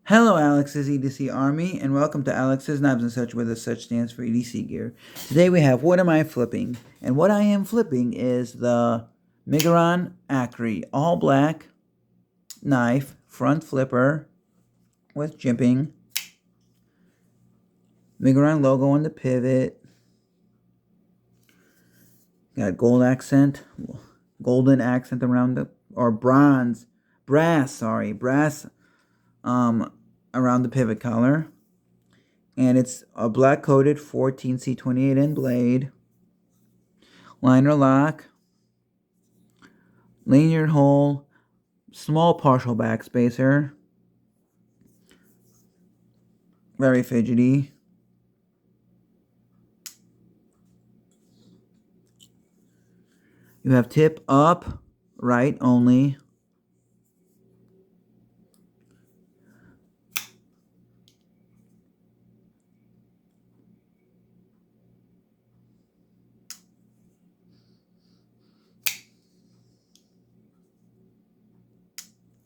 Hello, Alex's EDC Army, and welcome to Alex's Knives and Such, where the such stands for EDC gear. Today we have What Am I Flipping? And what I am flipping is the Miguron Acri all black knife front flipper with jimping. Miguron logo on the pivot. Got golden accent around the, or brass around the pivot collar. And it's a black coated 14C28N blade, liner lock, lanyard hole, small partial backspacer, very fidgety. You have tip up, right only.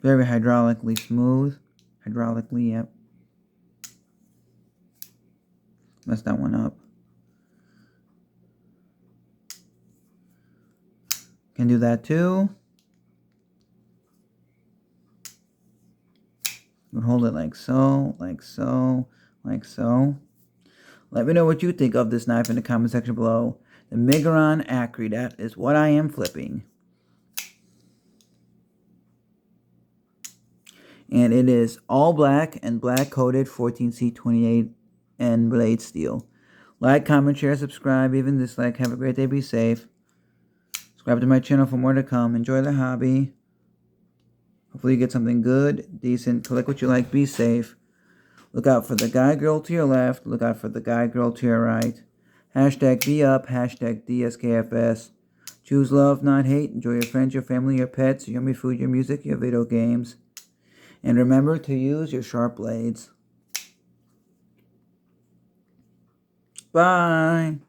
Very hydraulically smooth. Yep. Messed that one up. Can do that too. You hold it like so, like so, like so. Let me know what you think of this knife in the comment section below. The Miguron Acri, that is what I am flipping. And it is all black and black coated 14C28N blade steel. Like, comment, share, subscribe, even dislike. Have a great day, be safe. Subscribe to my channel for more to come. Enjoy the hobby. Hopefully you get something good, decent. Collect what you like, be safe. Look out for the guy, girl to your left. Look out for the guy, girl to your right. Hashtag be up, hashtag DSKFS. Choose love, not hate. Enjoy your friends, your family, your pets, your yummy food, your music, your video games. And remember to use your sharp blades. Bye.